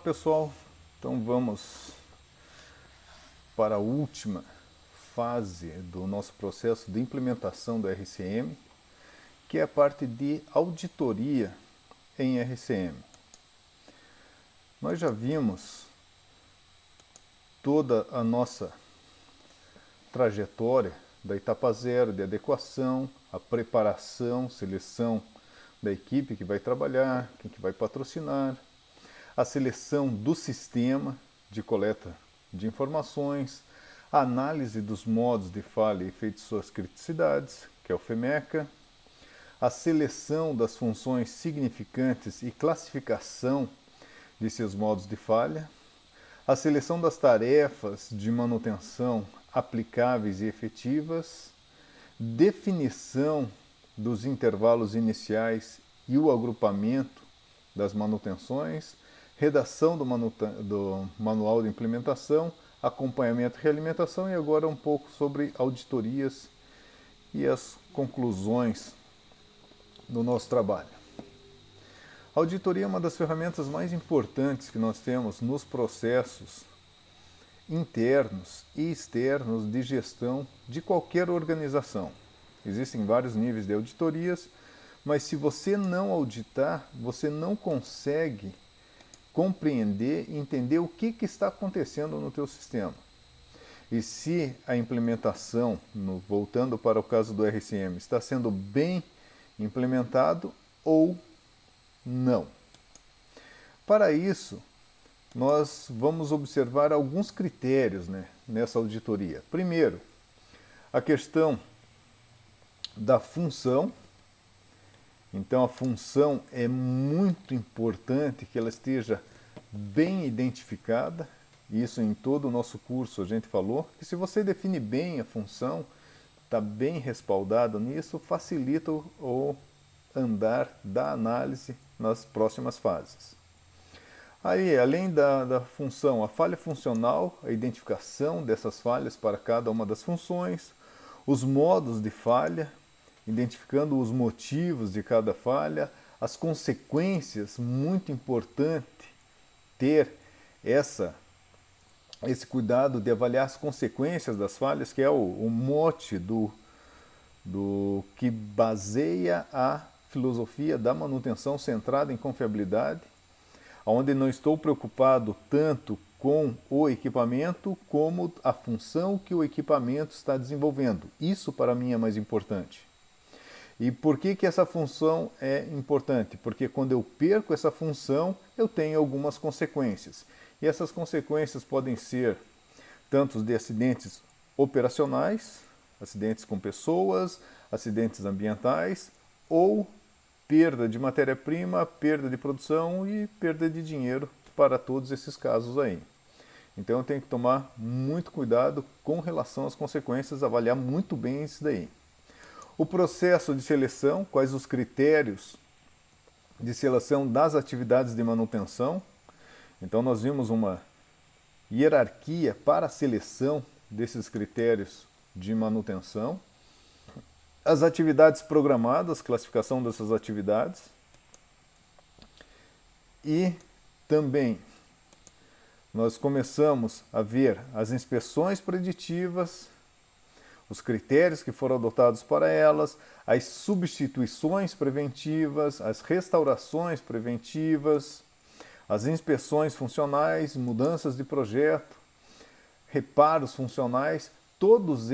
pessoal, então vamos para a última fase do nosso processo de implementação do RCM, que é a parte de auditoria em RCM. Nós já vimos toda a nossa trajetória da etapa zero de adequação, a preparação, seleção da equipe que vai trabalhar, quem que vai patrocinar, a seleção do sistema de coleta de informações, a análise dos modos de falha e efeitos de suas criticidades, que é o FEMECA, a seleção das funções significantes e classificação de seus modos de falha, a seleção das tarefas de manutenção aplicáveis e efetivas, definição dos intervalos iniciais e o agrupamento das manutenções, redação do manual de implementação, acompanhamento e realimentação, e agora um pouco sobre auditorias e as conclusões do nosso trabalho. A auditoria é uma das ferramentas mais importantes que nós temos nos processos internos e externos de gestão de qualquer organização. Existem vários níveis de auditorias, mas se você não auditar, você não consegue compreender e entender o que está acontecendo no teu sistema. E se a implementação, voltando para o caso do RCM, está sendo bem implementado ou não. Para isso, nós vamos observar alguns critérios, nessa auditoria. Primeiro, a questão da função. Então a função é muito importante que ela esteja bem identificada. Isso em todo o nosso curso a gente falou, que se você define bem a função, está bem respaldado nisso, facilita o andar da análise nas próximas fases. Aí, além da função, a falha funcional, a identificação dessas falhas para cada uma das funções, os modos de falha, identificando os motivos de cada falha, as consequências, muito importante ter esse cuidado de avaliar as consequências das falhas, que é o mote do que baseia a filosofia da manutenção centrada em confiabilidade, onde não estou preocupado tanto com o equipamento como a função que o equipamento está desenvolvendo. Isso para mim é mais importante. E por que essa função é importante? Porque quando eu perco essa função, eu tenho algumas consequências. E essas consequências podem ser tanto de acidentes operacionais, acidentes com pessoas, acidentes ambientais, ou perda de matéria-prima, perda de produção e perda de dinheiro para todos esses casos aí. Então eu tenho que tomar muito cuidado com relação às consequências, avaliar muito bem isso daí. O processo de seleção, quais os critérios de seleção das atividades de manutenção. Então nós vimos uma hierarquia para a seleção desses critérios de manutenção. As atividades programadas, classificação dessas atividades. E também nós começamos a ver as inspeções preditivas, os critérios que foram adotados para elas, as substituições preventivas, as restaurações preventivas, as inspeções funcionais, mudanças de projeto, reparos funcionais, todos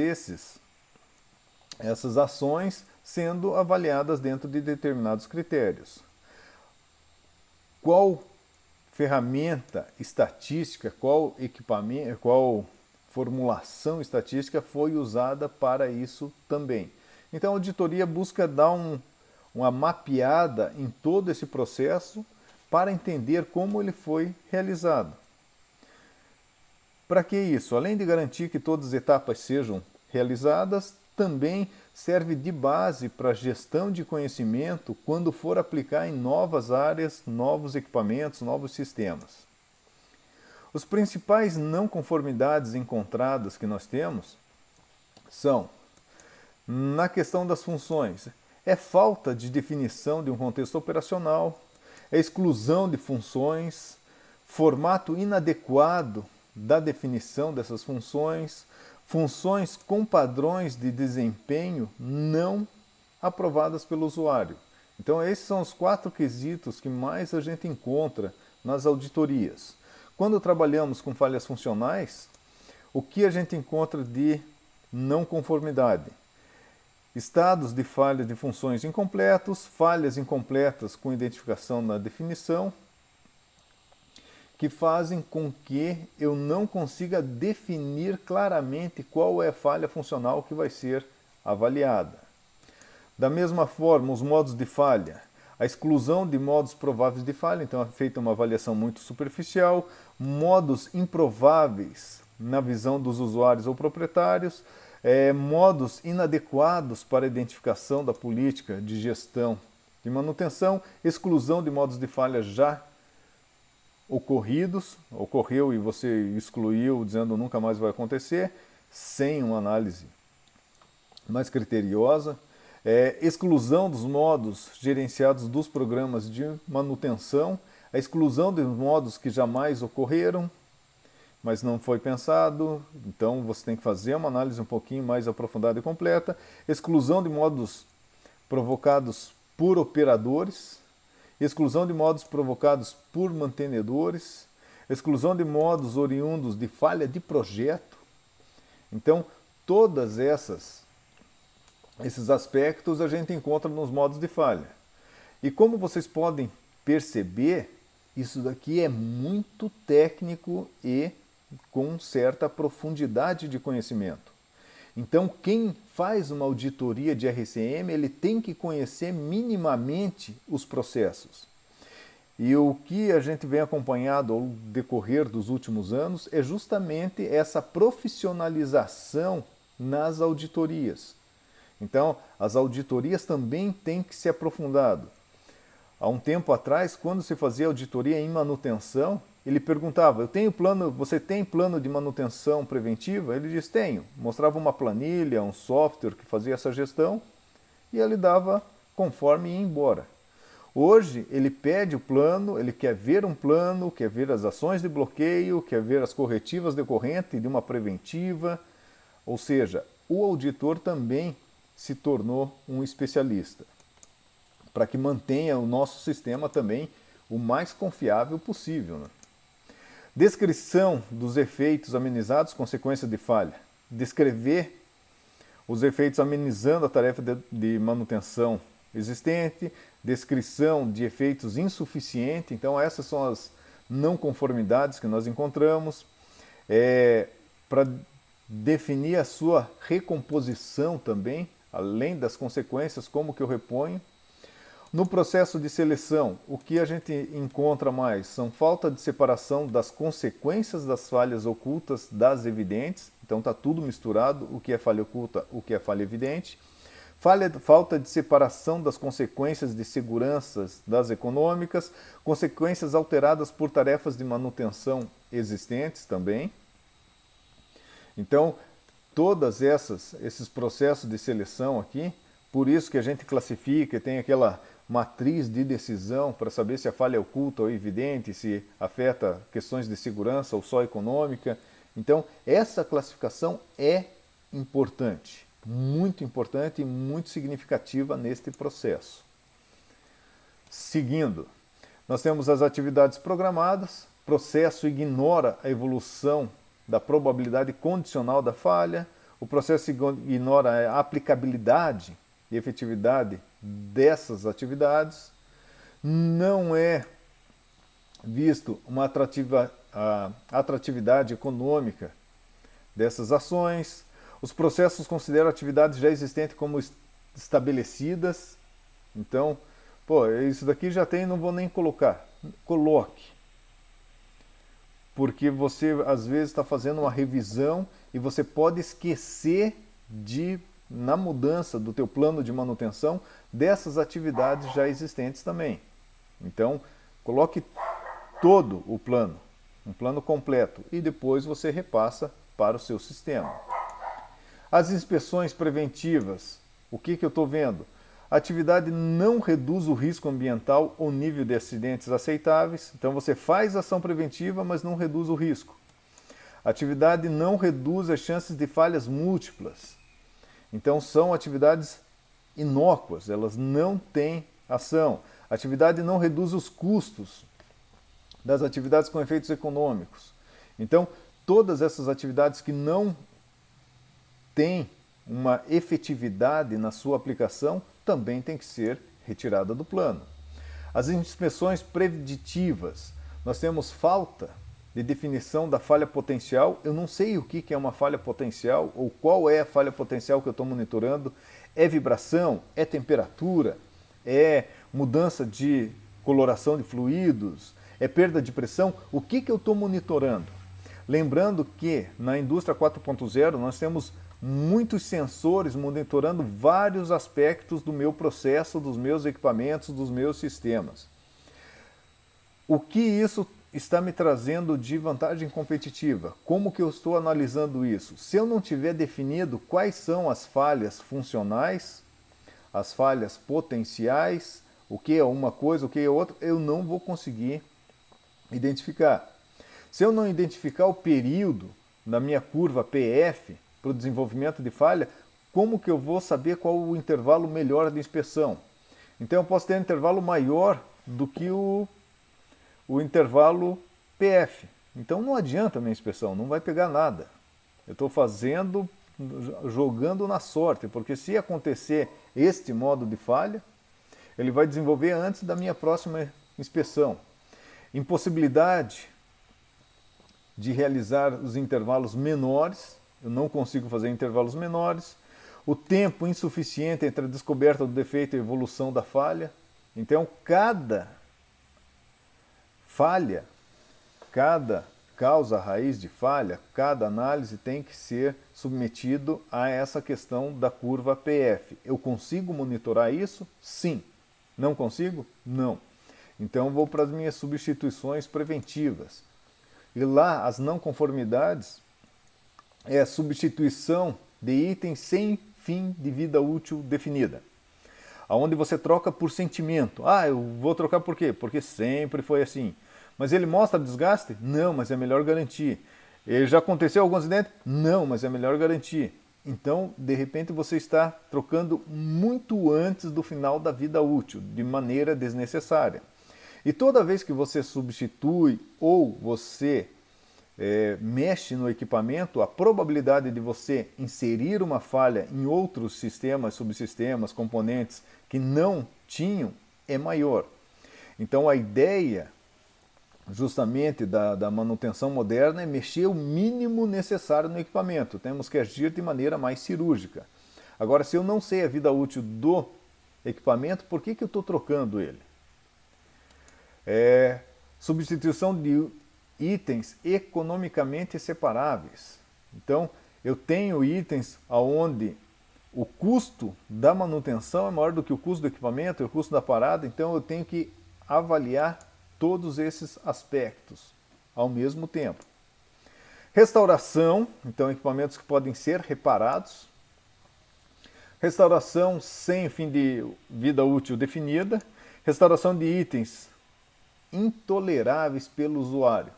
essas ações sendo avaliadas dentro de determinados critérios. Qual ferramenta estatística, qual equipamento, qual formulação estatística foi usada para isso também. Então a auditoria busca dar uma mapeada em todo esse processo para entender como ele foi realizado. Para que isso? Além de garantir que todas as etapas sejam realizadas, também serve de base para a gestão de conhecimento quando for aplicar em novas áreas, novos equipamentos, novos sistemas. Os principais não conformidades encontradas que nós temos são, na questão das funções, é falta de definição de um contexto operacional, é exclusão de funções, formato inadequado da definição dessas funções, funções com padrões de desempenho não aprovadas pelo usuário. Então esses são os 4 quesitos que mais a gente encontra nas auditorias. Quando trabalhamos com falhas funcionais, o que a gente encontra de não conformidade? Estados de falha de funções incompletos, falhas incompletas com identificação na definição, que fazem com que eu não consiga definir claramente qual é a falha funcional que vai ser avaliada. Da mesma forma, os modos de falha, a exclusão de modos prováveis de falha, então é feita uma avaliação muito superficial, modos improváveis na visão dos usuários ou proprietários, modos inadequados para a identificação da política de gestão de manutenção, exclusão de modos de falha já ocorridos, ocorreu e você excluiu dizendo nunca mais vai acontecer, sem uma análise mais criteriosa, exclusão dos modos gerenciados dos programas de manutenção, a exclusão dos modos que jamais ocorreram, mas não foi pensado, então você tem que fazer uma análise um pouquinho mais aprofundada e completa, exclusão de modos provocados por operadores, exclusão de modos provocados por mantenedores, exclusão de modos oriundos de falha de projeto. Então, todas esses aspectos a gente encontra nos modos de falha. E como vocês podem perceber, isso daqui é muito técnico e com certa profundidade de conhecimento. Então, quem faz uma auditoria de RCM, ele tem que conhecer minimamente os processos. E o que a gente vem acompanhado ao decorrer dos últimos anos é justamente essa profissionalização nas auditorias. Então, as auditorias também têm que ser aprofundado. Há um tempo atrás, quando se fazia auditoria em manutenção, ele perguntava, você tem plano de manutenção preventiva? Ele diz, tenho. Mostrava uma planilha, um software que fazia essa gestão e ele dava conforme ia embora. Hoje ele pede o plano, ele quer ver um plano, quer ver as ações de bloqueio, quer ver as corretivas decorrentes de uma preventiva, ou seja, o auditor também se tornou um especialista, para que mantenha o nosso sistema também o mais confiável possível, né? Descrição dos efeitos amenizados, consequência de falha. Descrever os efeitos amenizando a tarefa de manutenção existente, descrição de efeitos insuficientes, então essas são as não conformidades que nós encontramos, para definir a sua recomposição também, além das consequências, como que eu reponho. No processo de seleção, o que a gente encontra mais são falta de separação das consequências das falhas ocultas das evidentes, então está tudo misturado, o que é falha oculta, o que é falha evidente. Falta de separação das consequências de seguranças das econômicas, consequências alteradas por tarefas de manutenção existentes também. Então, todos esses processos de seleção aqui, por isso que a gente classifica e tem aquela matriz de decisão para saber se a falha é oculta ou evidente, se afeta questões de segurança ou só econômica. Então, essa classificação é importante, muito importante e muito significativa neste processo. Seguindo, nós temos as atividades programadas, processo ignora a evolução da probabilidade condicional da falha, o processo ignora a aplicabilidade e efetividade dessas atividades, não é visto uma atratividade econômica dessas ações, os processos consideram atividades já existentes como estabelecidas, então, isso daqui já tem, não vou nem colocar, coloque, porque você às vezes está fazendo uma revisão e você pode esquecer na mudança do teu plano de manutenção, dessas atividades já existentes também. Então, coloque todo o plano, um plano completo, e depois você repassa para o seu sistema. As inspeções preventivas, o que eu estou vendo? A atividade não reduz o risco ambiental ou nível de acidentes aceitáveis. Então você faz ação preventiva, mas não reduz o risco. A atividade não reduz as chances de falhas múltiplas. Então são atividades inócuas, elas não têm ação. A atividade não reduz os custos das atividades com efeitos econômicos. Então, todas essas atividades que não têm uma efetividade na sua aplicação também têm que ser retiradas do plano. As inspeções preditivas, nós temos falta de definição da falha potencial. Eu não sei o que é uma falha potencial ou qual é a falha potencial que eu estou monitorando. É vibração? É temperatura? É mudança de coloração de fluidos? É perda de pressão? O que eu estou monitorando? Lembrando que na indústria 4.0 nós temos muitos sensores monitorando vários aspectos do meu processo, dos meus equipamentos, dos meus sistemas. O que isso está me trazendo de vantagem competitiva? Como que eu estou analisando isso? Se eu não tiver definido quais são as falhas funcionais, as falhas potenciais, o que é uma coisa, o que é outra, eu não vou conseguir identificar. Se eu não identificar o período da minha curva PF para o desenvolvimento de falha, como que eu vou saber qual o intervalo melhor de inspeção? Então eu posso ter um intervalo maior do que o intervalo PF. Então não adianta a minha inspeção, não vai pegar nada. Eu estou fazendo, jogando na sorte, porque se acontecer este modo de falha, ele vai desenvolver antes da minha próxima inspeção. Impossibilidade de realizar os intervalos menores, eu não consigo fazer intervalos menores. O tempo insuficiente entre a descoberta do defeito e a evolução da falha. Então cada falha, cada causa raiz de falha, cada análise tem que ser submetido a essa questão da curva PF. Eu consigo monitorar isso? Sim. Não consigo? Não. Então eu vou para as minhas substituições preventivas. E lá as não conformidades é a substituição de itens sem fim de vida útil definida. Onde você troca por sentimento. Ah, eu vou trocar por quê? Porque sempre foi assim. Mas ele mostra desgaste? Não, mas é melhor garantir. Ele já aconteceu algum acidente? Não, mas é melhor garantir. Então, de repente, você está trocando muito antes do final da vida útil, de maneira desnecessária. E toda vez que você substitui ou você mexe no equipamento, a probabilidade de você inserir uma falha em outros sistemas, subsistemas, componentes que não tinham é maior. Então a ideia justamente da manutenção moderna é mexer o mínimo necessário no equipamento. Temos que agir de maneira mais cirúrgica. Agora, se eu não sei a vida útil do equipamento, por que eu estou trocando ele? Substituição de itens economicamente separáveis. Então, eu tenho itens onde o custo da manutenção é maior do que o custo do equipamento, o custo da parada, então eu tenho que avaliar todos esses aspectos ao mesmo tempo. Restauração, então equipamentos que podem ser reparados. Restauração sem fim de vida útil definida. Restauração de itens intoleráveis pelo usuário.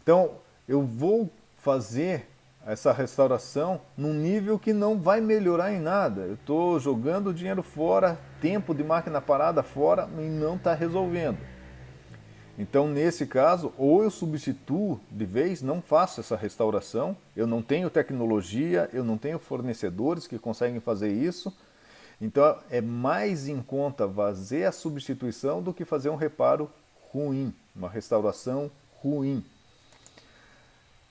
Então, eu vou fazer essa restauração num nível que não vai melhorar em nada. Eu estou jogando dinheiro fora, tempo de máquina parada fora e não está resolvendo. Então, nesse caso, ou eu substituo de vez, não faço essa restauração, eu não tenho tecnologia, eu não tenho fornecedores que conseguem fazer isso. Então, é mais em conta fazer a substituição do que fazer um reparo ruim, uma restauração ruim.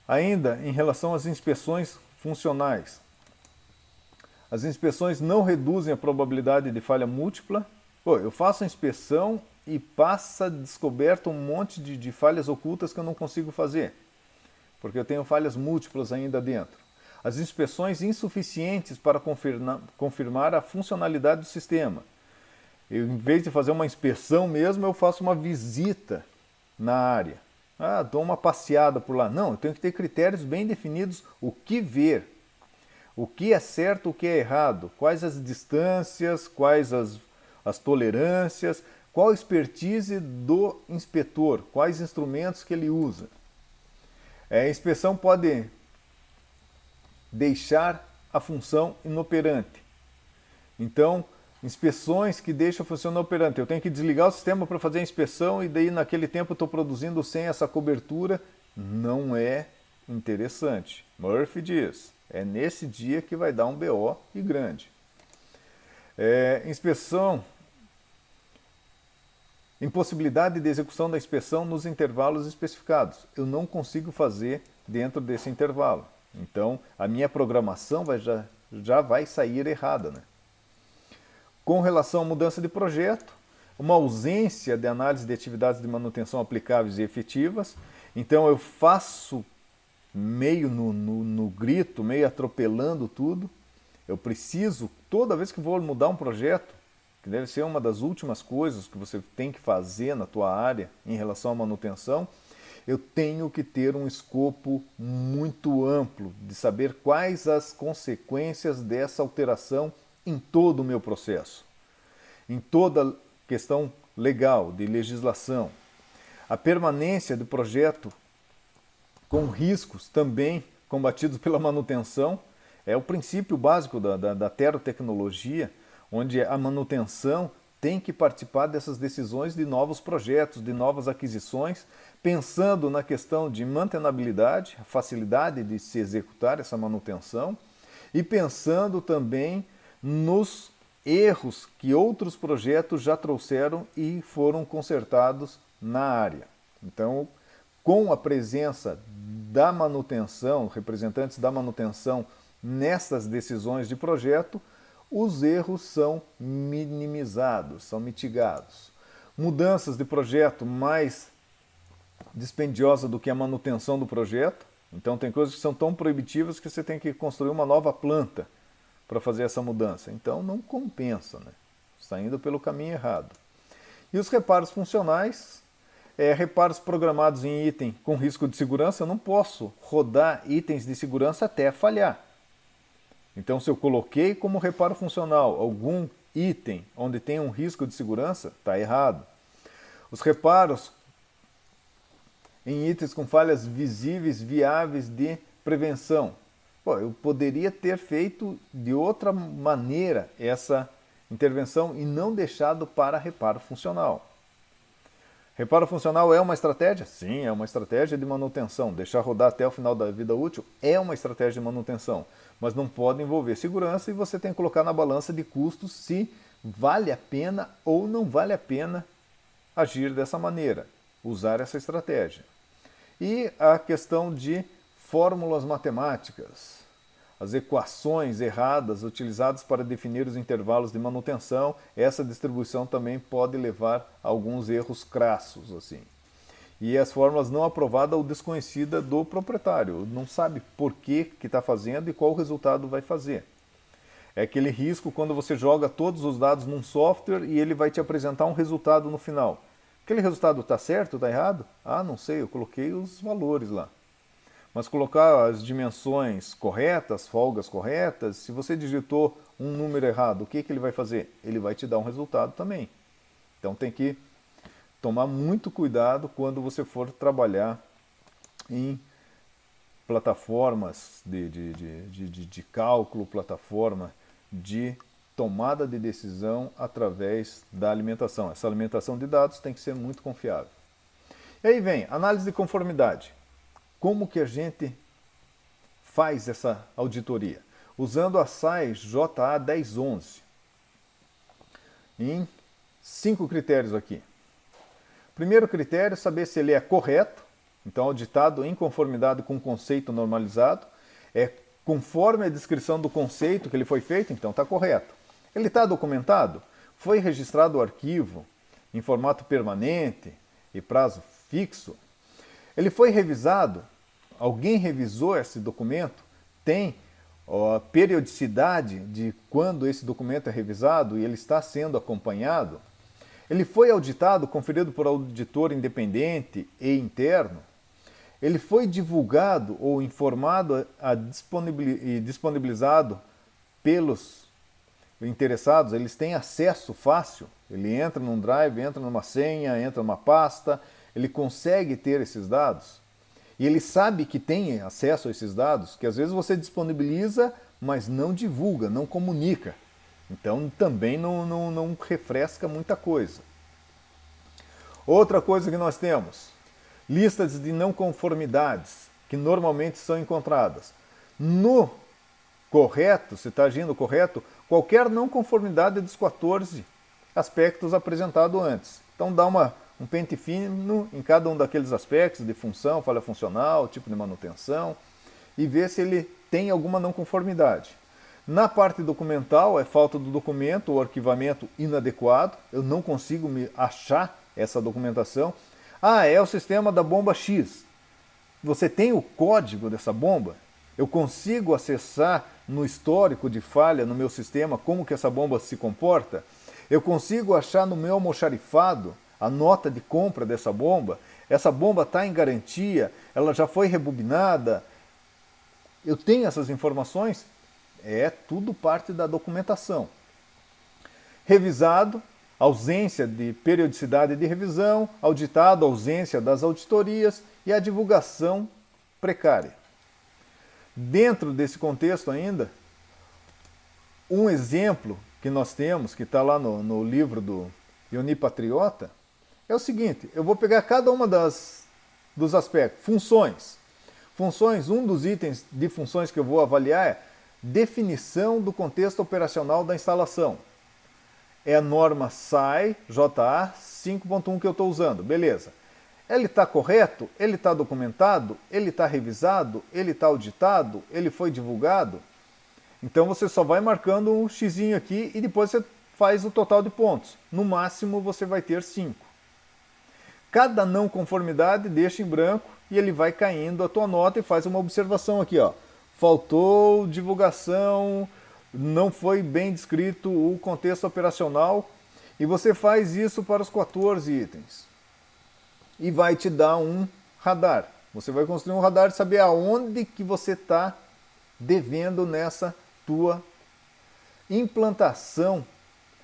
Ainda, em relação às inspeções funcionais. As inspeções não reduzem a probabilidade de falha múltipla. Eu faço a inspeção e passa descoberto um monte de falhas ocultas que eu não consigo fazer, porque eu tenho falhas múltiplas ainda dentro. As inspeções insuficientes para confirmar a funcionalidade do sistema. Eu, em vez de fazer uma inspeção mesmo, eu faço uma visita na área. Dou uma passeada por lá. Não, eu tenho que ter critérios bem definidos, o que ver. O que é certo, o que é errado, quais as distâncias, quais as tolerâncias, qual a expertise do inspetor, quais instrumentos que ele usa. A inspeção pode deixar a função inoperante. Então, inspeções que deixam a função inoperante. Eu tenho que desligar o sistema para fazer a inspeção e daí naquele tempo eu estou produzindo sem essa cobertura. Não é interessante. Murphy diz, é nesse dia que vai dar um BO e grande. Inspeção, impossibilidade de execução da inspeção nos intervalos especificados. Eu não consigo fazer dentro desse intervalo. Então, a minha programação já vai sair errada, né? Com relação à mudança de projeto, uma ausência de análise de atividades de manutenção aplicáveis e efetivas. Então eu faço meio no grito, meio atropelando tudo. Eu preciso, toda vez que vou mudar um projeto, que deve ser uma das últimas coisas que você tem que fazer na tua área em relação à manutenção, eu tenho que ter um escopo muito amplo de saber quais as consequências dessa alteração em todo o meu processo, em toda questão legal, de legislação. A permanência do projeto com riscos também combatidos pela manutenção é o princípio básico da terrotecnologia, onde a manutenção tem que participar dessas decisões de novos projetos, de novas aquisições, pensando na questão de mantenabilidade, a facilidade de se executar essa manutenção e pensando também nos erros que outros projetos já trouxeram e foram consertados na área. Então, com a presença da manutenção, representantes da manutenção nessas decisões de projeto, os erros são minimizados, são mitigados. Mudanças de projeto mais dispendiosa do que a manutenção do projeto. Então, tem coisas que são tão proibitivas que você tem que construir uma nova planta para fazer essa mudança. Então não compensa, né? Está indo pelo caminho errado. E os reparos funcionais, reparos programados em item com risco de segurança, eu não posso rodar itens de segurança até falhar. Então se eu coloquei como reparo funcional algum item onde tem um risco de segurança, está errado. Os reparos em itens com falhas visíveis, viáveis de prevenção. Pô, eu poderia ter feito de outra maneira essa intervenção e não deixado para reparo funcional. Reparo funcional é uma estratégia? Sim, é uma estratégia de manutenção. Deixar rodar até o final da vida útil é uma estratégia de manutenção, mas não pode envolver segurança e você tem que colocar na balança de custos se vale a pena ou não vale a pena agir dessa maneira, usar essa estratégia. E a questão de fórmulas matemáticas, as equações erradas utilizadas para definir os intervalos de manutenção, essa distribuição também pode levar a alguns erros crassos, assim. E as fórmulas não aprovadas ou desconhecidas do proprietário, não sabe por que está fazendo e qual o resultado vai fazer. É aquele risco quando você joga todos os dados num software e ele vai te apresentar um resultado no final. Aquele resultado está certo, está errado? Ah, não sei, eu coloquei os valores lá. Mas colocar as dimensões corretas, folgas corretas, se você digitou um número errado, o que ele vai fazer? Ele vai te dar um resultado também. Então tem que tomar muito cuidado quando você for trabalhar em plataformas de cálculo, plataforma de tomada de decisão através da alimentação. Essa alimentação de dados tem que ser muito confiável. E aí vem análise de conformidade. Como que a gente faz essa auditoria? Usando a SAE JA 1011. Em 5 critérios aqui. Primeiro critério, saber se ele é correto. Então, auditado em conformidade com o conceito normalizado. É conforme a descrição do conceito que ele foi feito, então está correto. Ele está documentado? Foi registrado o arquivo em formato permanente e prazo fixo? Ele foi revisado? Alguém revisou esse documento? Tem periodicidade de quando esse documento é revisado e ele está sendo acompanhado? Ele foi auditado, conferido por auditor independente e interno? ele foi divulgado ou informado e disponibilizado pelos interessados, eles têm acesso fácil, ele entra num drive, entra numa senha, entra numa pasta, ele consegue ter esses dados. E ele sabe que tem acesso a esses dados, que às vezes você disponibiliza, mas não divulga, não comunica. Então também não refresca muita coisa. Outra coisa que nós temos, listas de não conformidades, que normalmente são encontradas. No correto, se está agindo correto, qualquer não conformidade dos 14 aspectos apresentados antes. Então dá um pente fino em cada um daqueles aspectos de função, falha funcional, tipo de manutenção, e ver se ele tem alguma não conformidade. Na parte documental, é falta do documento ou arquivamento inadequado, eu não consigo me achar essa documentação. Ah, é o sistema da bomba X. Você tem o código dessa bomba? Eu consigo acessar no histórico de falha no meu sistema como que essa bomba se comporta? Eu consigo achar no meu almoxarifado a nota de compra dessa bomba? Essa bomba está em garantia? Ela já foi rebobinada? Eu tenho essas informações? É tudo parte da documentação. Revisado, ausência de periodicidade de revisão, auditado, ausência das auditorias e a divulgação precária. Dentro desse contexto ainda, um exemplo que nós temos, que está lá no livro do Ioni Patriota, é o seguinte: eu vou pegar cada uma dos aspectos. Funções. Funções, um dos itens de funções que eu vou avaliar é definição do contexto operacional da instalação. É a norma SAI JA 5.1 que eu estou usando, beleza. Ele está correto? Ele está documentado? Ele está revisado? Ele está auditado? Ele foi divulgado? Então você só vai marcando um xizinho aqui e depois você faz o total de pontos. No máximo você vai ter 5. Cada não conformidade deixa em branco e ele vai caindo a tua nota e faz uma observação aqui, ó. Faltou divulgação, não foi bem descrito o contexto operacional, e você faz isso para os 14 itens. E vai te dar um radar. Você vai construir um radar e saber aonde que você está devendo nessa tua implantação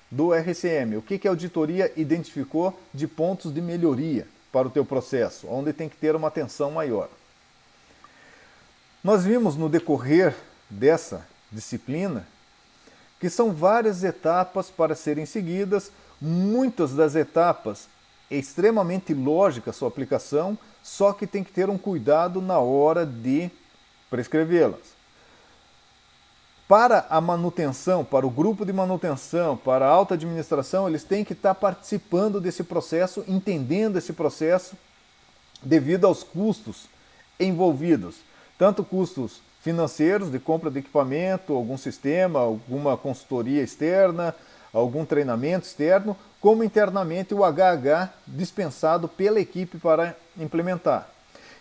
do RCM. O que a auditoria identificou de pontos de melhoria para o teu processo, onde tem que ter uma atenção maior. Nós vimos no decorrer dessa disciplina que são várias etapas para serem seguidas, muitas das etapas é extremamente lógica a sua aplicação, só que tem que ter um cuidado na hora de prescrevê-las. Para a manutenção, para o grupo de manutenção, para a alta administração, eles têm que estar participando desse processo, entendendo esse processo, devido aos custos envolvidos, tanto custos financeiros de compra de equipamento, algum sistema, alguma consultoria externa, algum treinamento externo, como internamente o HH dispensado pela equipe para implementar.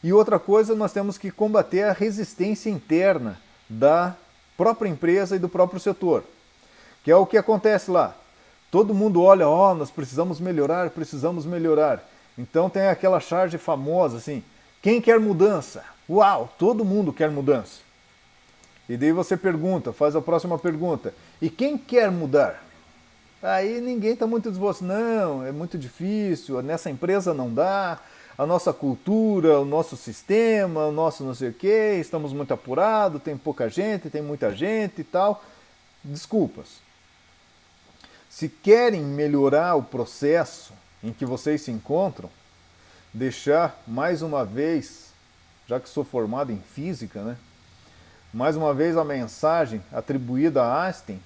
E outra coisa, nós temos que combater a resistência interna da própria empresa e do próprio setor, que é o que acontece lá. Todo mundo olha, nós precisamos melhorar, precisamos melhorar. Então tem aquela charge famosa assim, quem quer mudança? Uau, todo mundo quer mudança. E daí você pergunta, faz a próxima pergunta, e quem quer mudar? Aí ninguém está muito disposto, não, é muito difícil, nessa empresa não dá, a nossa cultura, o nosso sistema, o nosso não sei o quê, estamos muito apurados, tem pouca gente, tem muita gente e tal. Desculpas. Se querem melhorar o processo em que vocês se encontram, deixar mais uma vez, já que sou formado em física, né? Mais uma vez a mensagem atribuída a Einstein,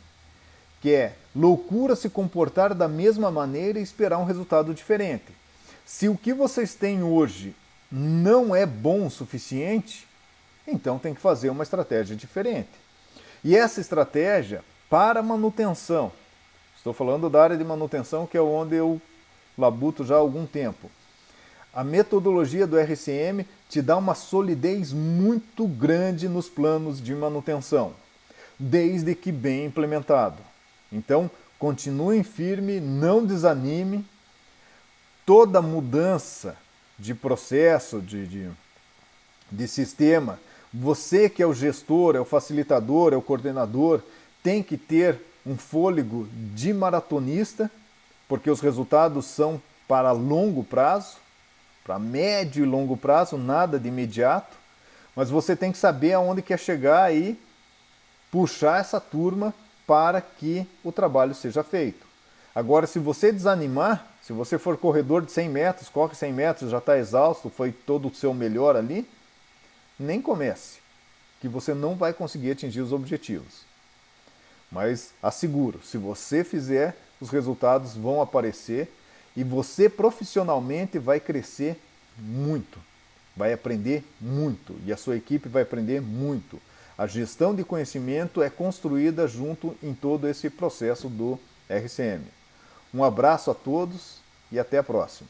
que é loucura se comportar da mesma maneira e esperar um resultado diferente. Se o que vocês têm hoje não é bom o suficiente, então tem que fazer uma estratégia diferente. E essa estratégia para manutenção, estou falando da área de manutenção, que é onde eu labuto já há algum tempo. A metodologia do RCM te dá uma solidez muito grande nos planos de manutenção, desde que bem implementado. Então, continue firme, não desanime. Toda mudança de processo, de de sistema. Você que é o gestor, é o facilitador, é o coordenador, tem que ter um fôlego de maratonista, porque os resultados são para longo prazo, para médio e longo prazo, nada de imediato, mas você tem que saber aonde quer chegar e puxar essa turma para que o trabalho seja feito. Agora, se você desanimar, se você for corredor de 100 metros, corre 100 metros, já está exausto, foi todo o seu melhor ali, nem comece, que você não vai conseguir atingir os objetivos. Mas asseguro, se você fizer, os resultados vão aparecer e você profissionalmente vai crescer muito, vai aprender muito e a sua equipe vai aprender muito. A gestão de conhecimento é construída junto em todo esse processo do RCM. Um abraço a todos e até a próxima.